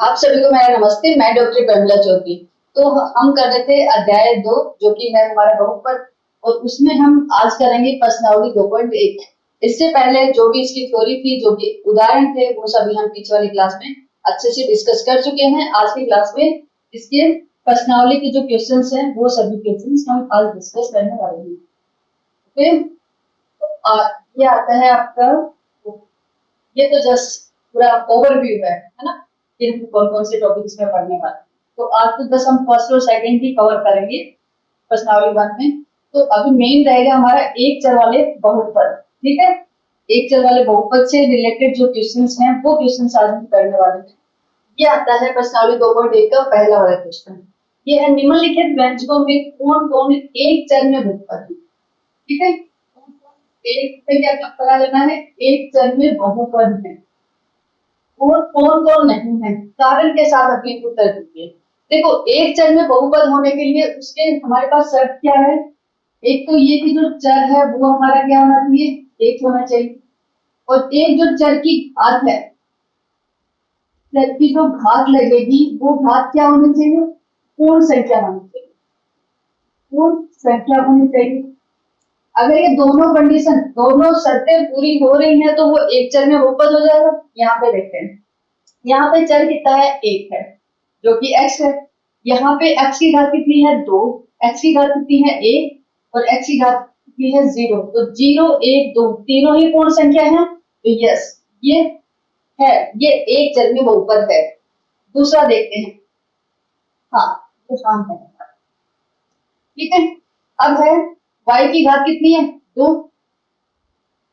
आप सभी को मेरा नमस्ते। मैं डॉक्टर प्रमिला चौधरी। तो हम कर रहे थे अध्याय 2 जो कि है हमारा बहुपद, और उसमें हम आज करेंगे प्रश्नावली 2.1। इससे पहले जो भी इसकी थ्योरी थी, जो भी उदाहरण थे, वो सभी हम पीछे वाली क्लास में अच्छे से डिस्कस कर चुके हैं। आज की क्लास में इसके प्रश्नावली के जो क्वेश्चंस हैं वो सभी क्वेश्चंस हम आज डिस्कस करने वाले हैं। ओके, ये आता है आपका, ये तो जस्ट पूरा ओवरव्यू है ना, कि कौन कौन से टॉपिक्स में पढ़ने वाले। तो आज तो बस हम फर्स्ट और सेकंड ही कवर करेंगे प्रश्नावली 1 में। तो अभी मेन रहेगा हमारा एक चर वाले बहुपद। ठीक है, एक चर वाले बहुपद से रिलेटेड जो क्वेश्चंस हैं वो क्वेश्चंस आज हम करने वाले हैं। ये आता है प्रश्नावली 2.1 का पहला वाला क्वेश्चन। ये है निम्नलिखित व्यंजकों में कौन कौन एक चर में बहुपद है। ठीक है, एक पे क्या पता लेना है, एक चर में बहुपद है और कौन कौन नहीं है, कारण के साथ अपने उत्तर दीजिए। देखो, एक चर में बहुपद होने के लिए उसके हमारे पास शर्त क्या है। एक तो ये कि जो चर है वो हमारा क्या होना चाहिए, एक होना चाहिए। और एक जो चर की घात है, चर की जो घात लगेगी वो घात क्या होनी चाहिए, पूर्ण संख्या होनी चाहिए, पूर्ण संख्या होनी चाहिए। अगर ये दोनों कंडीशन, दोनों शर्तें पूरी हो रही हैं तो वो एक चर में बहुपद हो जाएगा। यहाँ पे देखते हैं, यहाँ पे चर कितना है, एक है जो कि x है। यहाँ पे x की घात कितनी है, 2, x की घात कितनी है, 1, और x की घात कितनी है, 0। तो 0, 1, 2 तीनों ही पूर्ण संख्या है। तो यस, ये है, ये एक चर में बहुपद है। दूसरा देखते हैं, हाँ तो शाम है। ठीक है, अब है y की घात कितनी है, 2,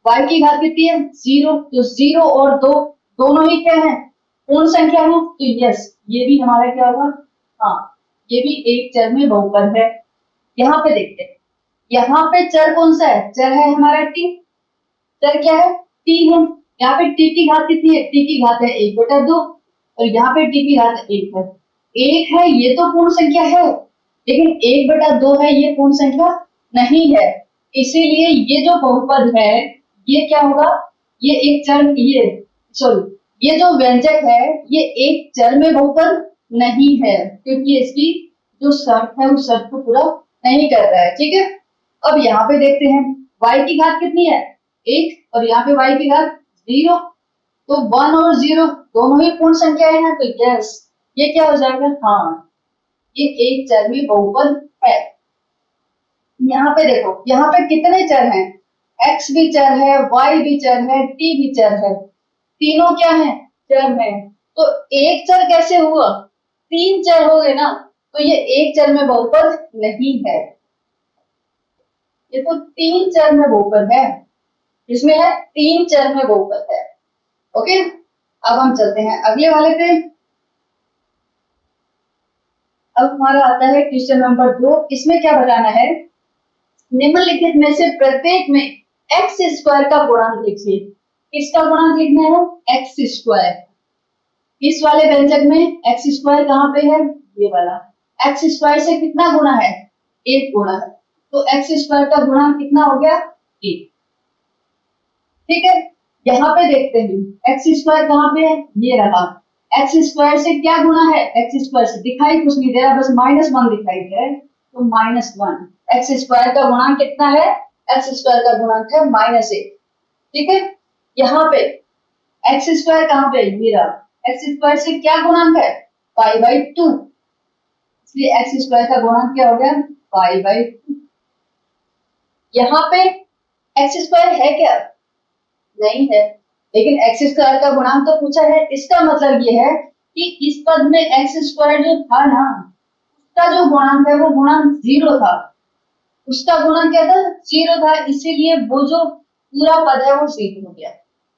y की घात कितनी है, 0। तो 0 और 2 दोनों ही क्या है, पूर्ण संख्या है। तो यस, ये भी हमारा क्या होगा, हाँ ये भी एक चर में बहुपद है। यहाँ पे देखते हैं, यहाँ पे चर कौन सा है, चर है हमारा t। चर क्या है, t है। यहाँ पे t की घात कितनी है, t की घात है 1/2, और यहाँ पे t की घात 1 है। 1 है ये तो पूर्ण संख्या है, लेकिन 1/2 है ये पूर्ण संख्या नहीं है। इसीलिए ये जो बहुपद है ये क्या होगा, ये एक चर, ये सॉरी, ये जो व्यंजक है ये एक चर में बहुपद नहीं है, क्योंकि इसकी जो शर्त है उस शर्त को पूरा नहीं कर रहा है। ठीक है, अब यहाँ पे देखते हैं, y की घात कितनी है, 1, और यहाँ पे y की घात 0। तो 1 और 0 दोनों ही पूर्ण संख्या है ना, तो यस ये क्या हो जाएगा, हाँ ये एक चर में बहुपद है। यहाँ पे देखो, यहाँ पे कितने चर हैं, x भी चर है, y भी चर है, t भी चर है, तीनों क्या है, चर है। तो एक चर कैसे हुआ, 3 चर हो गए ना, तो ये एक चर में बहुपद नहीं है, ये तो 3 चर में बहुपद है। इसमें है 3 चर में बहुपद है। ओके, अब हम चलते हैं अगले वाले पे। अब हमारा आता है क्वेश्चन नंबर 2। इसमें क्या बताना है, निम्नलिखित में से प्रत्येक में एक्स स्क्वायर का गुणांक लिखिए। किसका गुणांक लिखना है, एक्स स्क्वायर। इस वाले व्यंजक में एक्स स्क्वायर कहाँ पे है, ये वाला। एक्स स्क्वायर से कितना गुणा है, 1 गुणा है। तो एक्स स्क्वायर का गुणांक कितना हो गया, 1। ठीक है, यहाँ पे देखते हैं एक्स स्क्वायर कहाँ पे है, ये रहा। एक्स स्क्वायर से क्या गुणा है, एक्स स्क्वायर से दिखाई कुछ नहीं दे रहा, बस -1 दिखाई दे रहा है, तो -1। एक्स स्क्वायर का गुणांक कितना है, एक्स स्क्वायर का गुणांक है -1। ठीक है, यहाँ पे एक्स स्क्वायर कहाँ पे, ये रहा। एक्स स्क्वायर से क्या गुणांक है, π/2, इसलिए एक्स स्क्वायर का गुणांक क्या हो गया, π/2। यहाँ पे एक्स स्क्वायर है क्या, नहीं है, लेकिन एक्स स्क्वायर का गुणांक तो पूछा है। इसका मतलब ये है कि इस पद में एक्स स्क्वायर जो था ना, उसका जो गुणांक है वो गुणांक 0 था। उसका गुणांक क्या था, 0 था, इसीलिए वो जो पूरा पद है वो 0 हो गया।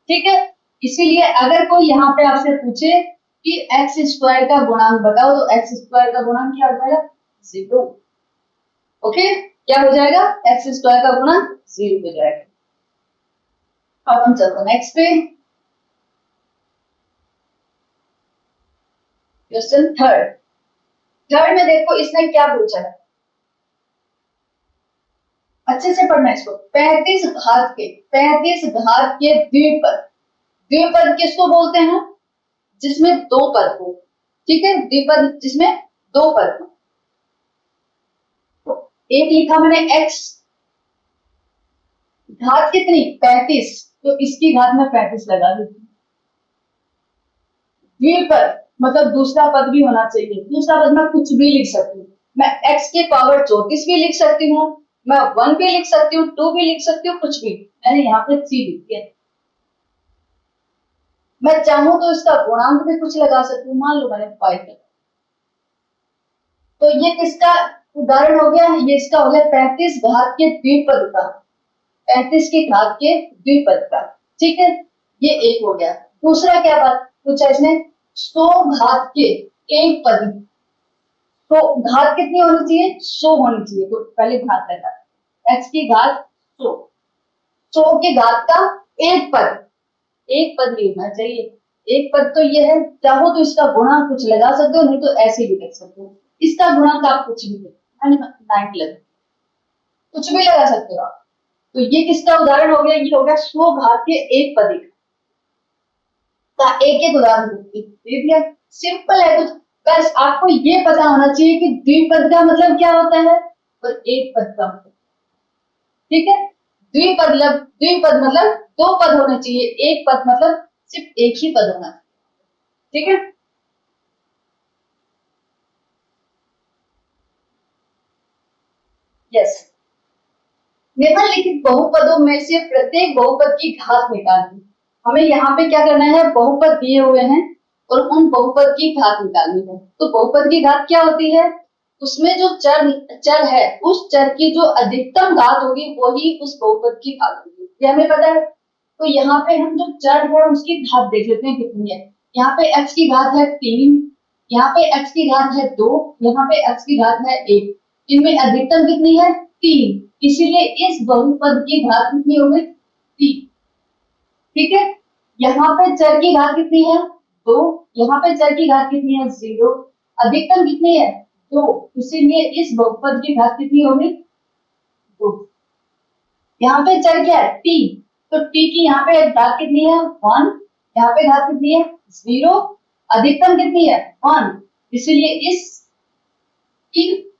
ठीक है, इसीलिए अगर कोई यहाँ पे आपसे पूछे कि एक्स स्क्वायर का गुणांक बताओ, तो एक्स स्क्वायर का गुणांक क्या हो जाएगा, 0। ओके, क्या हो जाएगा, एक्स स्क्वायर का गुणांक 0 हो जाएगा। अब हम चलते हैं नेक्स्ट पे, क्वेश्चन थर्ड। थर्ड में देखो इसने क्या पूछा है, अच्छे से पढ़ना इसको। 35 घात के द्विपद। द्विपद किसको बोलते हैं, जिसमें 2 पद हो। ठीक है, द्विपद जिसमें दो पद। तो एक लिखा मैंने x, घात कितनी 35, तो इसकी घात में 35 लगा दी। द्विपद मतलब दूसरा पद भी होना चाहिए। दूसरा पद मैं कुछ भी लिख सकती हूँ, मैं x की पावर 34 भी लिख सकती हूँ, मैं 1 भी लिख सकती हूँ, 2 भी लिख सकती हूँ, कुछ भी। मैंने यहाँ पे 3 लिख दिया। मैं चाहूं तो इसका गुणांक भी कुछ लगा सकती हूँ, मान लो मैंने 5 लगा। तो ये किसका उदाहरण हो गया, ये इसका हो गया 35 घात के द्विपद का, 35 की घात के द्विपद का। ठीक है, ये एक हो गया। दूसरा क्या बात पूछा इसने, 100 घात के एक पद। तो घात कितनी होनी चाहिए, 100 होनी चाहिए। तो पहले घात लगा, x की घात 100, 100 की घात का एक पद, एक पद लिखना चाहिए। एक पद तो ये है, चाहो तो इसका गुणा कुछ लगा सकते हो, नहीं तो ऐसे भी लिख सकते हो। इसका गुणा आप कुछ भी मैंने 9 लगा, कुछ भी लगा सकते हो आप। तो ये किसका उदाहरण हो गया, ये हो गया 100 घात के एक पद का एक एक उदाहरण दे दिया। सिंपल है कुछ, बस आपको ये पता होना चाहिए कि द्विपद का मतलब क्या होता है और एक पद का मतलब। ठीक है, द्विपद मतलब दो पद होने चाहिए, एक पद मतलब सिर्फ एक ही पद होना चाहिए। ठीक है, यस। निम्नलिखित बहुपदों में से प्रत्येक बहुपद की घात निकालनी। हमें यहाँ पे क्या करना है, बहुपद दिए हुए हैं और उन बहुपद की घात निकालनी है। तो बहुपद की घात क्या होती है, उसमें जो चर चर है, उस चर की जो अधिकतम घात होगी वही उस बहुपद की घात होगी, ये हमें पता है। तो यहाँ पे हम जो चर है उसकी घात देख लेते हैं कितनी है। यहाँ पे x की घात है 3, यहाँ पे x की घात है 2, यहाँ पे x की घात है 1। इनमें अधिकतम कितनी है 3, इसीलिए इस बहुपद की घात कितनी हो गई 3। ठीक है, यहाँ पे चर की घात कितनी है 2, यहाँ पे चर की घात कितनी है 0, अधिकतम कितनी है 2, इसीलिए इस बहुपद की घात कितनी होगी 2। यहाँ पे चर क्या है t, तो t की यहाँ पे घात कितनी है 1, यहाँ पे घात कितनी है 0, अधिकतम कितनी है 1, इसीलिए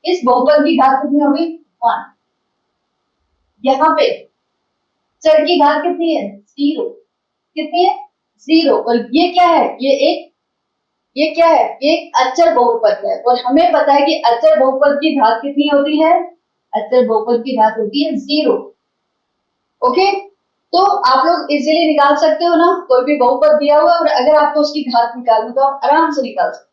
इस बहुपद की घात कितनी होगी 1। यहाँ पे चर की घात कितनी है 0, कितनी है 0, और ये क्या है, ये क्या है, एक अचर बहुपद है और हमें पता है कि अचर बहुपद की घात कितनी होती है, अचर बहुपद की घात होती है 0। ओके, तो आप लोग इजीली निकाल सकते हो ना, कोई भी बहुपद दिया हुआ और अगर आपको उसकी घात निकालनी तो आप आराम से निकाल सकते हो।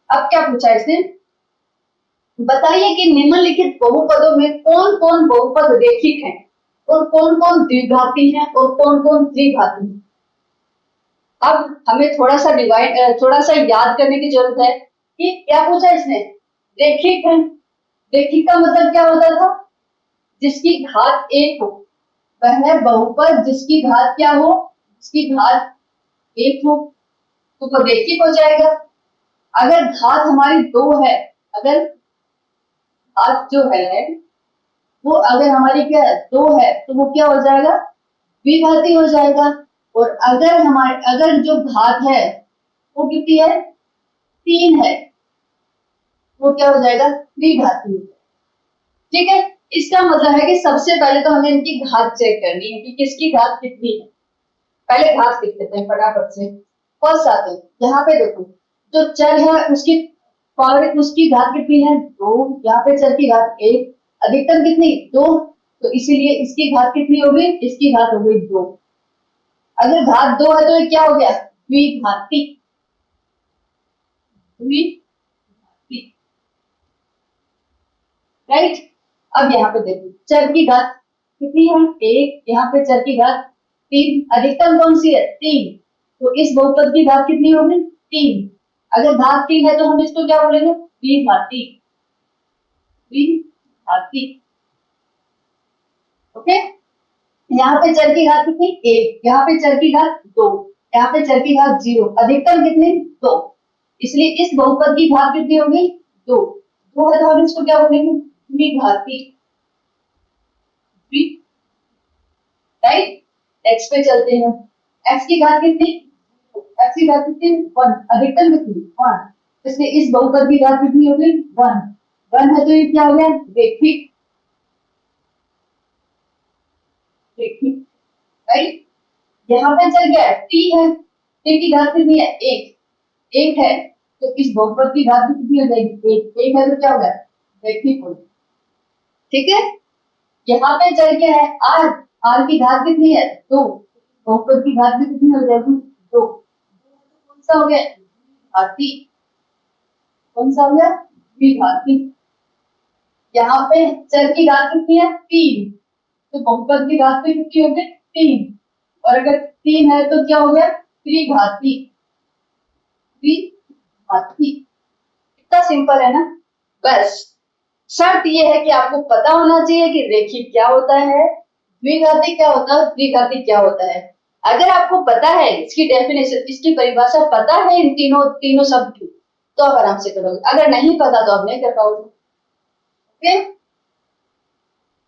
अब क्या पूछा इसने, बताइए कि निम्नलिखित बहुपदों में कौन कौन बहुपद रेखिक हैं और कौन कौन द्विघाती हैं और कौन कौन त्रिघाती हैं। अब हमें थोड़ा सा याद करने की जरूरत है कि क्या पूछा इसने, रेखिक है। रेखिक का मतलब क्या होता था, जिसकी घात एक हो, वह बहुपद जिसकी घात क्या हो, जिसकी घात एक हो, तो वो रेखिक हो जाएगा। अगर घात हमारी दो है, अगर घात जो है वो अगर हमारी क्या है दो है, तो वो क्या हो जाएगा द्विघाती हो जाएगा। और अगर जो घात है वो कितनी है 3 है, वो क्या हो जाएगा त्रिघाती। ठीक है, इसका मतलब है कि सबसे पहले तो हमें इनकी घात चेक करनी है कि किसकी घात कितनी है। पहले घात लिख देते हैं फटाफट से। फर्स्ट आते हैं, यहाँ पे देखो जो चर है उसकी पावर, उसकी घात कितनी है 2, यहाँ पे चर की घात 1, अधिकतम कितनी 2, तो इसीलिए इसकी घात कितनी हो गई, इसकी घात हो गई 2। अगर घात 2 है तो ये क्या हो गया द्विघाती, द्विघाती। राइट, अब यहाँ पे देखो चर की घात कितनी है 1, यहाँ पे चर की घात 3, अधिकतम कौन सी है 3, तो इस बहुपद की घात कितनी होगी 3। अगर घात 3 है तो हम इसको क्या बोलेंगे द्विघाती, द्विघाती। ओके, यहाँ पे चर की घात कितनी 1, यहाँ पे चर की घात 2, यहाँ पे चर की घात 0, अधिकतम कितनी 2, इसलिए इस बहुपद की घात कितनी होगी 2। 2 है तो हम इसको क्या बोलेंगे द्विघाती, x पे चलते हैं, x की घात कितनी, x की घात कितनी 1, अधिकतम कितनी 1, इसलिए इस बहुपद की घात कितनी हो गई 1, 1 है तो ये क्या हो गया रैखिक, रैखिक, राइट। यहाँ पे चल गया t है, t की घात कितनी है 1, 1 है तो इस बहुपद की घात कितनी हो जाएगी 1, 1 है तो क्या होगा रैखिक हो, ठीक है। यहाँ पे चल गया है r, r की घात कितनी है 2, बहुपद की घात भी कितनी हो जाएगी 2, कौन सा हो गया घाती, कौन सा हो गया द्विघाती। यहाँ पे चर की घात कितनी है 3, तो बहुपद की घात पे कितनी हो गई 3, और अगर 3 है तो क्या हो गया त्रिघाती, त्रिघाती। इतना सिंपल है ना। बस शर्त ये है कि आपको पता होना चाहिए कि रेखिक क्या होता है, द्विघाती क्या होता है, त्रिघाती क्या होता है। अगर आपको पता है इसकी डेफिनेशन, इसकी परिभाषा पता है इन तीनों तीनों शब्द की, तो आप आराम से करोगे, अगर नहीं पता तो आप नहीं कर पाओगे। ओके।